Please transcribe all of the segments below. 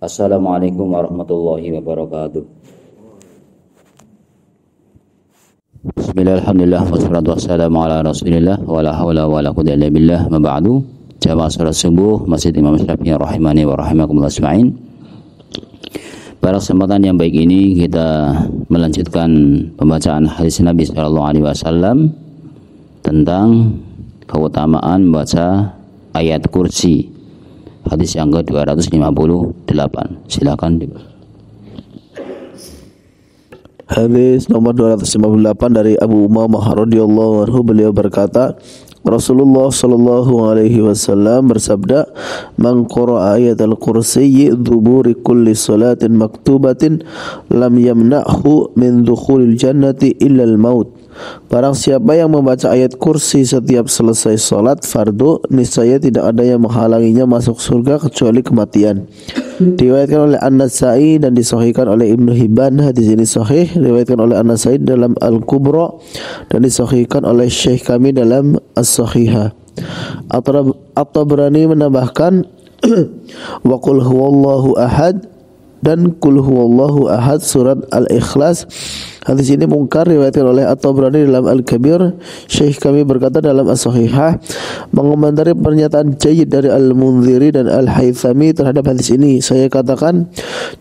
Assalamualaikum warahmatullahi wabarakatuh. Bismillah, alhamdulillah, wassalatu wassalamu ala rasulillah, wa la hawla wa la quwwata illa billah, ma ba'du. Jamaah salat subuh Masjid Imam Syafi'i rahimani wa rahimakumullah ajma'in. Pada kesempatan yang baik ini kita melanjutkan pembacaan hadis Nabi sallallahu alaihi wasallam tentang keutamaan membaca ayat kursi. Hadis yang ke-258. Silakan. Hadis nomor 258 dari Abu Umamah radhiyallahu anhu, beliau berkata, Rasulullah sallallahu alaihi wasallam bersabda, "Man qara'a ayatal kursiyyi duburi kulli salatin maktubatin lam yamna'hu min dukhulil jannati illa al-maut." Barang siapa yang membaca ayat kursi setiap selesai salat fardu, niscaya tidak ada yang menghalanginya masuk surga kecuali kematian. Diriwayatkan oleh An-Nasa'i dan disahihkan oleh Ibnu Hibban. Hadis ini sahih, diriwayatkan oleh An-Nasa'i dalam Al-Kubra dan disahihkan oleh Syekh kami dalam As-Sahihah. At-Tabrani menambahkan wa qul huwallahu ahad dan qul huwallahu ahad surat Al-Ikhlas. Hadis ini mungkar, diriwayatkan oleh At-Tabrani dalam Al-Kabir. Syekh kami berkata dalam As-Sahihah mengomentari pernyataan jayyid dari Al-Munziri dan Al-Haythami terhadap hadis ini. Saya katakan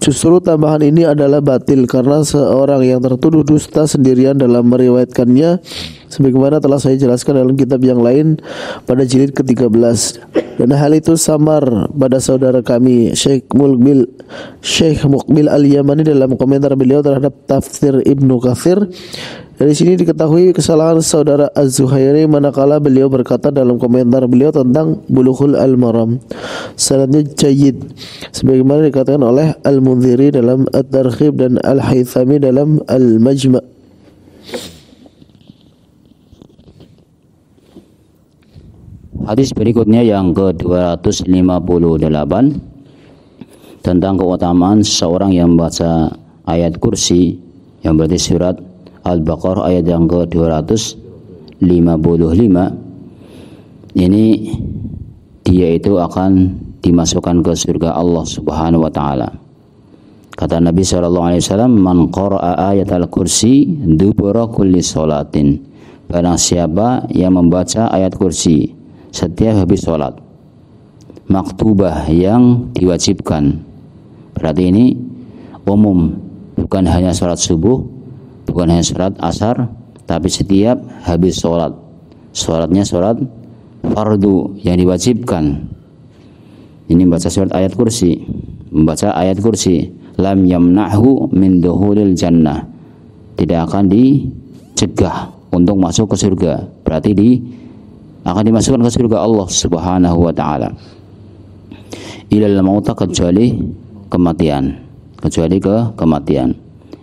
justru tambahan ini adalah batil karena seorang yang tertuduh dusta sendirian dalam meriwayatkannya, sebagaimana telah saya jelaskan dalam kitab yang lain pada jilid ke-13. Dan hal itu samar pada saudara kami Syekh Muqbil Al-Yamani dalam komentar beliau terhadap tafsir Ibnu Katsir. Dari sini diketahui kesalahan saudara Az-Zuhairi manakala beliau berkata dalam komentar beliau tentang Bulughul Al-Maram, sanadnya jayyid, sebagaimana dikatakan oleh Al-Munziri dalam At-Targhib dan Al-Haythami dalam Al-Majma'. Hadis berikutnya yang ke-258 tentang keutamaan seseorang yang membaca ayat kursi, yang berarti surat Al-Baqarah ayat yang ke-255. Ini dia itu akan dimasukkan ke surga Allah Subhanahu wa taala. Kata Nabi sallallahu alaihi wasallam, "Man qara'a ayatal kursi dubura kulli sholatin." Barang siapa yang membaca ayat kursi setiap habis sholat maktubah yang diwajibkan, berarti ini umum, bukan hanya sholat subuh, bukan hanya sholat asar, tapi setiap habis sholat, sholatnya sholat fardu yang diwajibkan. Ini membaca surat ayat kursi, membaca ayat kursi, lam yamna'hu min dukhulil jannah, tidak akan dicegah untuk masuk ke surga, berarti akan dimasukkan ke surga Allah Subhanahu wa taala. Ilal mauta, kecuali kematian,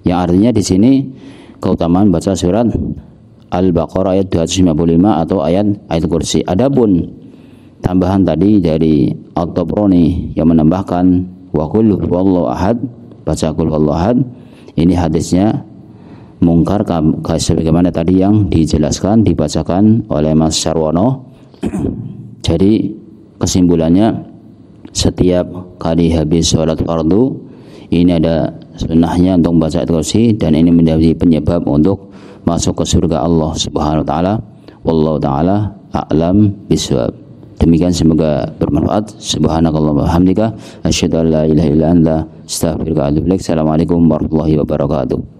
Yang artinya di sini keutamaan baca surat Al-Baqarah ayat 255 atau ayat kursi. Adapun tambahan tadi dari At-Tabrani yang menambahkan wa qul huwallahu ahad, baca qul huwallahu ahad, ini hadisnya mungkar sebagaimana tadi yang dijelaskan, dibacakan oleh Mas Sarwono. Jadi kesimpulannya, setiap kali habis sholat fardu ini ada sunnahnya untuk membaca ayat kursi, dan ini menjadi penyebab untuk masuk ke surga Allah Subhanahu wa taala. Wallahu taala a'lam bishawab. Demikian, semoga bermanfaat. Subhanakallahumma wa bihamdika asyhadu an la ilaha illa anta astaghfiruka wa atubu ilaik. Assalamualaikum warahmatullahi wabarakatuh.